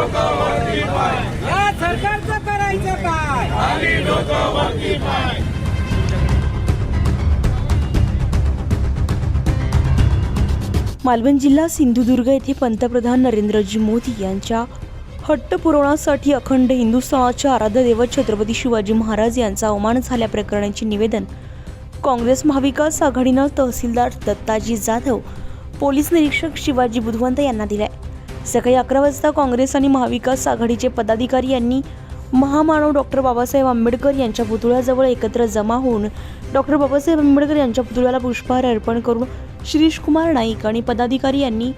या सरकारचं करायचं काय? मालवण जिल्हा सिंधुदुर्ग येथे पंतप्रधान नरेंद्रजी मोदी यांच्या हट्ट पुरवण्यासाठी अखंड हिंदुस्थानाचे आराध्य दैवत छत्रपती शिवाजी महाराज यांचा अवमान झाल्याप्रकरणाचे निवेदन काँग्रेस महाविकास आघाडीनं तहसीलदार दत्ताजी जाधव, पोलीस निरीक्षक शिवाजी बुधवंत यांना दिले. सकाळी 11 वाजता काँग्रेस आणि महाविकास आघाडीचे पदाधिकारी यांनी महामानव डॉक्टर बाबासाहेब आंबेडकर यांच्या पुतळ्याजवळ एकत्र जमा होऊन डॉक्टर बाबासाहेब आंबेडकर यांच्या पुतळ्याला पुष्पहार अर्पण करून शिरीष कुमार नाईक आणि पदाधिकारी यांनी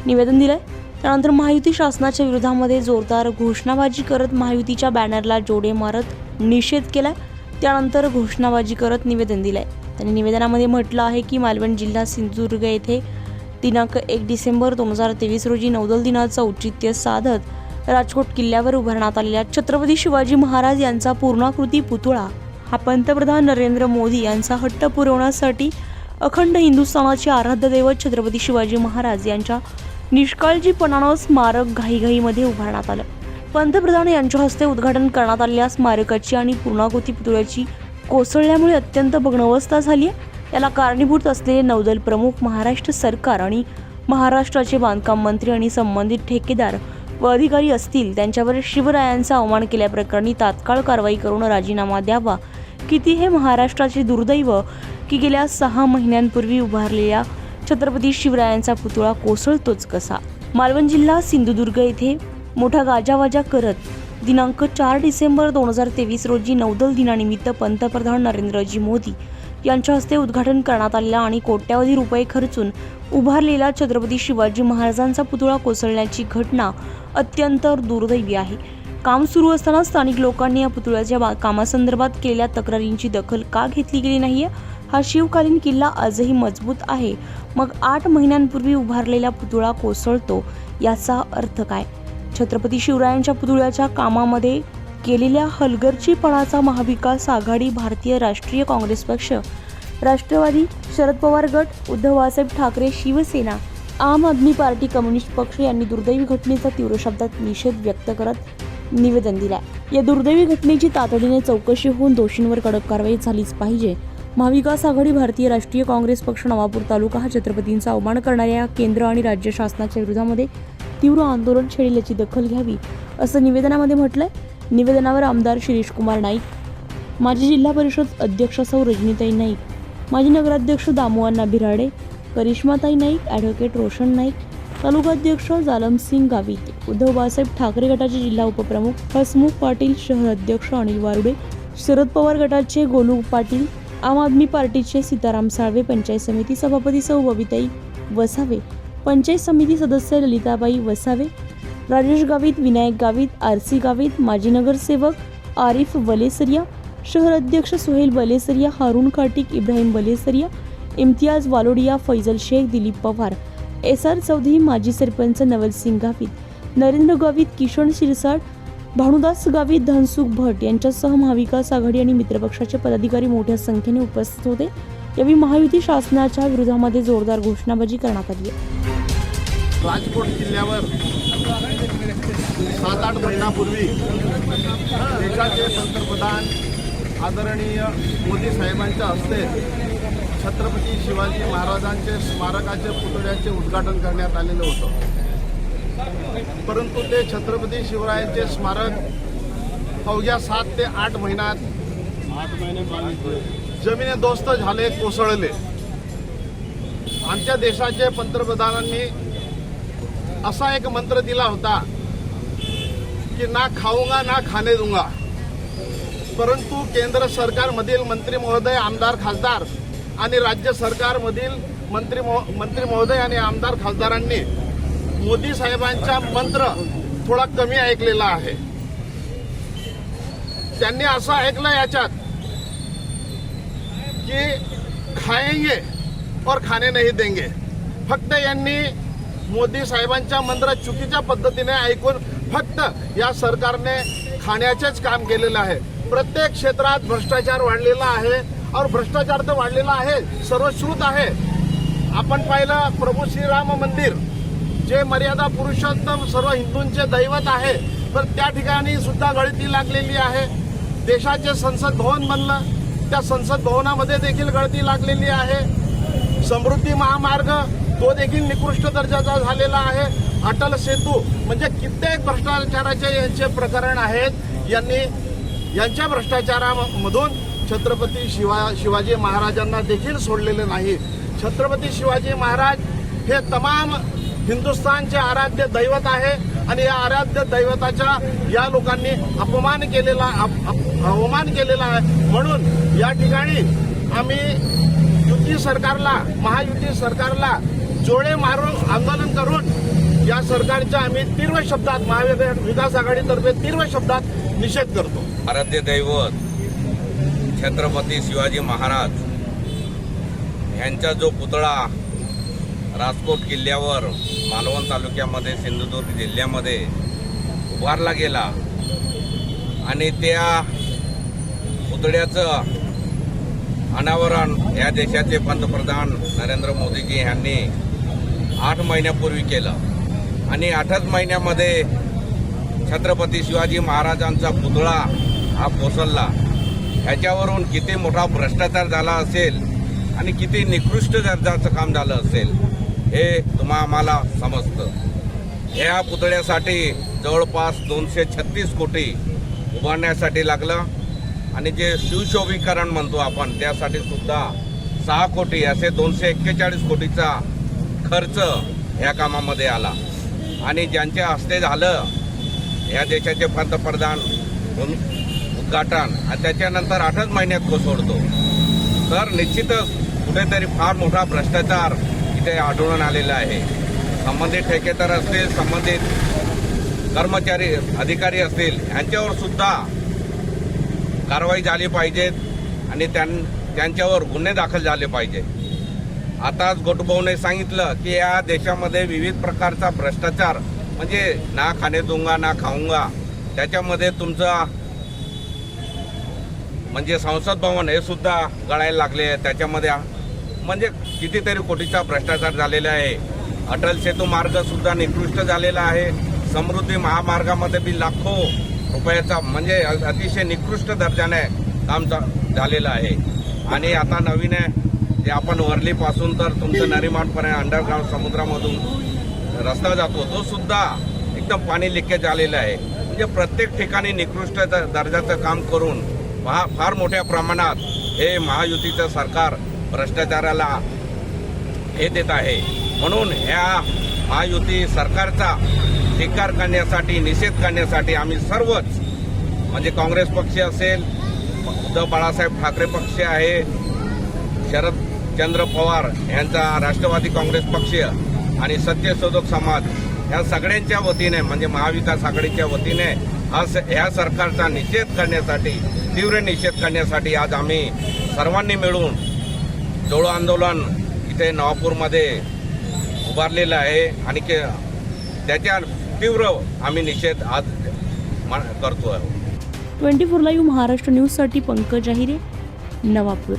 निवेदन दिले. त्यानंतर महायुती शासनाच्या विरोधामध्ये जोरदार घोषणाबाजी करत महायुतीच्या बॅनरला जोडे मारत निषेध केला. त्यानंतर घोषणाबाजी करत निवेदन दिले. त्यांनी निवेदनामध्ये म्हटलं आहे की मालवण जिल्हा सिंधुदुर्ग येथे दिनांक 1 डिसेंबर 2023 रोजी नौदल दिनाचं औचित्य साधत राजकोट किल्ल्यावर उभारण्यात आलेल्या छत्रपती शिवाजी महाराज यांचा पूर्णाकृती पुतळा हा पंतप्रधान नरेंद्र मोदी यांचा हट्ट पुरवण्यासाठी अखंड हिंदुस्थानाचे आराध्य दैवत छत्रपती शिवाजी महाराज यांच्या निष्काळजीपणानं स्मारक घाईघाईमध्ये उभारण्यात आलं. पंतप्रधान यांच्या हस्ते उद्घाटन करण्यात आलेल्या स्मारकाची आणि पूर्णाकृती पुतळ्याची कोसळल्यामुळे अत्यंत भग्नावस्था झाली आहे. याला कारणीभूत असलेले नौदल प्रमुख, महाराष्ट्र सरकार आणि महाराष्ट्राचे बांधकाम मंत्री आणि संबंधित ठेकेदार व अधिकारी असतील त्यांच्यावर शिवरायांचा अवमान केल्याप्रकरणी तात्काळ कारवाई करून राजीनामा द्यावा. किती हे महाराष्ट्राचे दुर्दैव की गेल्या 6 महिन्यांपूर्वी उभारलेल्या छत्रपती शिवरायांचा पुतळा कोसळतोच कसा. मालवण जिल्हा सिंधुदुर्ग येथे मोठा गाजावाजा करत दिनांक 4 डिसेंबर 2023 रोजी नौदल दिनानिमित्त पंतप्रधान नरेंद्रजी मोदी यांच्या हस्ते उद्घाटन करण्यात आलेला आणि कोट्यावधी रुपये खर्चून उभारलेला छत्रपती शिवाजी महाराजांचा पुतळा कोसळण्याची घटना अत्यंत दुर्दैवी आहे. काम सुरू असताना स्थानिक लोकांनी या पुतळ्याच्या कामासंदर्भात केलेल्या तक्रारींची दखल का घेतली गेली नाहीये. हा शिवकालीन किल्ला आजही मजबूत आहे, मग 8 महिन्यांपूर्वी उभारलेला पुतळा कोसळतो याचा अर्थ काय? छत्रपती शिवरायांच्या पुतळ्याच्या कामामध्ये केलेल्या हलगर्जीपणाचा महाविकास आघाडी, भारतीय राष्ट्रीय काँग्रेस पक्ष, राष्ट्रवादी, शरद पवार गट, उद्धव बाळासाहेब ठाकरे, शिवसेना, आम आदमी पार्टी, कम्युनिस्ट पक्ष यांनी दुर्दैवी घटनेचा तीव्र शब्दात निषेध व्यक्त करत निवेदन दिले. या दुर्दैवी घटनेची तातडीने चौकशी होऊन दोषींवर कडक कारवाई झालीच पाहिजे. महाविकास आघाडी, भारतीय राष्ट्रीय काँग्रेस पक्ष, नवापूर तालुका हा छत्रपतींचा अवमान करणाऱ्या केंद्र आणि राज्य शासनाच्या विरोधामध्ये तीव्र आंदोलन छेडेल याची दखल घ्यावी असं निवेदनामध्ये म्हटलंय. निवेदनावर आमदार शिरीष कुमार नाईक, माजी जिल्हा परिषद अध्यक्ष सौ रजनीताई नाईक, माजी नगराध्यक्ष दामोअण्णा बिराडे, करिश्माताई नाईक, ॲडव्होकेट रोशन नाईक, तालुकाध्यक्ष जालमसिंग गावित, उद्धव बाळासाहेब ठाकरे गटाचे जिल्हा उपप्रमुख हसमुख पाटील, शहर अध्यक्ष अनिल वारुडे, शरद पवार गटाचे गोलू पाटील, आम आदमी पार्टीचे सीताराम साळवे, पंचायत समिती सभापती सौ बबिताई वसावे, पंचायत समिती सदस्य ललिताबाई वसावे, राजेश गावित, विनायक गावित, आरसी गावित, माजी नगरसेवक आरिफ वलेसरिया, शहर अध्यक्ष सुहेल वलेसरिया, हारून खाटिक, इब्राहिम वलेसरिया, इम्तियाज वालोडिया, फैजल शेख, दिलीप पवार, SR चौधरी, माजी सरपंच नवल सिंग गावित, नरेंद्र गावित, किशन शिरसाट, भानुदास गावित, धनसुख भट यांच्यासह महाविकास आघाडी आणि मित्रपक्षाचे पदाधिकारी मोठ्या संख्येने उपस्थित होते. यावेळी महायुती शासनाच्या विरोधामध्ये जोरदार घोषणाबाजी करण्यात आली. राजकोट किल्ल्यावर 7-8 महिन्यापूर्वी देशाचे पंतप्रधान आदरणीय मोदी साहेबांच्या हस्ते छत्रपती शिवाजी महाराजांचे स्मारकाचे पुतळ्याचे उद्घाटन करण्यात आलेलं होतं. परंतु ते छत्रपती शिवरायांचे स्मारक अवघ्या 7 ते 8 महिन्यात जमिनीदोस्त झाले, कोसळले. आमच्या देशाचे पंतप्रधानांनी असा एक मंत्र दिला होता की ना खाऊंगा ना खाने दूंगा. परंतु केंद्र सरकारमधील मंत्री महोदय, आमदार, खासदार आणि राज्य सरकारमधील मंत्री महोदय आणि आमदार खासदारांनी मोदी साहेबांचा मंत्र थोडा कमी ऐकलेला आहे. त्यांनी असं ऐकलं याच्यात की खाएंगे और खाने नहीं देंगे. फक्त यांनी मोदी साहेबांचा मंत्र चुकीच्या पद्धतीने ऐकून फक्त या सरकारने खाण्याचेच काम केलेलं आहे. प्रत्येक क्षेत्रात भ्रष्टाचार वाढलेला आहे और भ्रष्टाचार तर वाढलेला आहे, सर्वश्रुत आहे. आपण पाहिलं प्रभू श्रीराम मंदिर जे मर्यादा पुरुषोत्तम सर्व हिंदूंचे दैवत आहे, तर त्या ठिकाणी सुद्धा गळती लागलेली आहे. देशाचे संसद भवन बनलं, त्या संसद भवनामध्ये देखील गळती लागलेली आहे. समृद्धी महामार्ग तो देखील निकृष्ट दर्जाचा झालेला आहे. अटल सेतू म्हणजे कित्येक भ्रष्टाचाराचे यांचे प्रकरण आहेत. यांच्या भ्रष्टाचारामधून छत्रपती शिवाजी महाराजांना देखील सोडलेले नाही. छत्रपती शिवाजी महाराज हे तमाम हिंदुस्थानचे आराध्य दैवत आहे आणि या आराध्य दैवताच्या या लोकांनी अवमान केलेला आहे. म्हणून या ठिकाणी आम्ही महायुती सरकारला जोडे मारून आंदोलन करून या सरकारच्या आम्ही तीव्र शब्दात महाविकास आघाडीतर्फे तीव्र शब्दात निषेध करतो. आराध्य दैवत छत्रपती शिवाजी महाराज यांचा जो पुतळा राजकोट किल्ल्यावर मालवण तालुक्यामध्ये सिंधुदुर्ग जिल्ह्यामध्ये उभारला गेला आणि त्या पुतळ्याचं अनावरण या देशाचे पंतप्रधान नरेंद्र मोदीजी यांनी 8 महिन्यापूर्वी केलं आणि 8च महिन्यामध्ये छत्रपती शिवाजी महाराजांचा पुतळा हा कोसळला. ह्याच्यावरून किती मोठा भ्रष्टाचार झाला असेल आणि किती निकृष्ट दर्जाचं काम झालं असेल हे आम्हाला समजतं. या पुतळ्यासाठी जवळपास 236 कोटी उभारण्यासाठी लागलं आणि जे सुशोभीकरण म्हणतो आपण त्यासाठी सुद्धा 6 कोटी असे 241 कोटीचा खर्च या कामामध्ये आला आणि ज्यांच्या हस्ते झालं या देशाचे पंतप्रधान उद्घाटन आणि त्याच्यानंतर 8च महिन्यात कोसळतो, तर निश्चितच कुठेतरी फार मोठा भ्रष्टाचार इथे आढळून आलेला आहे. संबंधित ठेकेदार असतील, संबंधित कर्मचारी अधिकारी असतील यांच्यावर सुद्धा कारवाई झाली पाहिजेत आणि त्यांच्यावर गुन्हे दाखल झाले पाहिजे. आताच गोटूभाऊने सांगितलं की या देशामध्ये विविध प्रकारचा भ्रष्टाचार म्हणजे ना खाणे दूंगा ना खाऊंगा, त्याच्यामध्ये तुमचा म्हणजे संसद भवन हे सुद्धा गळायला लागले. त्याच्यामध्ये म्हणजे कितीतरी कोटीचा भ्रष्टाचार झालेला आहे. अटल सेतू मार्ग सुद्धा निकृष्ट झालेला आहे. समृद्धी महामार्गामध्ये बी लाखो रुपयाचा म्हणजे अतिशय निकृष्ट दर्जाने काम झालेलं आहे. आणि आता नवीन आहे जे आपण वर्लीपासून तर तुमचं नरीमानपर्यंत अंडरग्राऊंड समुद्रामधून रस्ता जातो तो सुद्धा एकदम पाणी लिकेज झालेलं आहे. म्हणजे प्रत्येक ठिकाणी निकृष्ट दर्जाचं काम करून फार मोठ्या प्रमाणात हे महायुतीचं सरकार भ्रष्टाचाराला हे देत आहे. म्हणून ह्या महायुती सरकारचा धिक्कार करण्यासाठी निषेध करण्यासाठी आम्ही सर्वच म्हणजे काँग्रेस पक्ष असेल, उद्धव बाळासाहेब ठाकरे पक्ष आहे, शरदचंद्र पवार यांचा राष्ट्रवादी काँग्रेस पक्ष आणि सत्यशोधक समाज ह्या सगळ्यांच्या वतीने म्हणजे महाविकास आघाडीच्या वतीने ह्या सरकारचा निषेध करण्यासाठी तीव्र निषेध करण्यासाठी आज आम्ही सर्वांनी मिळून जोडो आंदोलन इथे नवापूरमध्ये उभारलेलं आहे आणि त्याच्या तीव्र आम्ही निषेध आज करतो. 24 लाईव्ह महाराष्ट्र न्यूजसाठी पंकज आहिरे, नवापूर.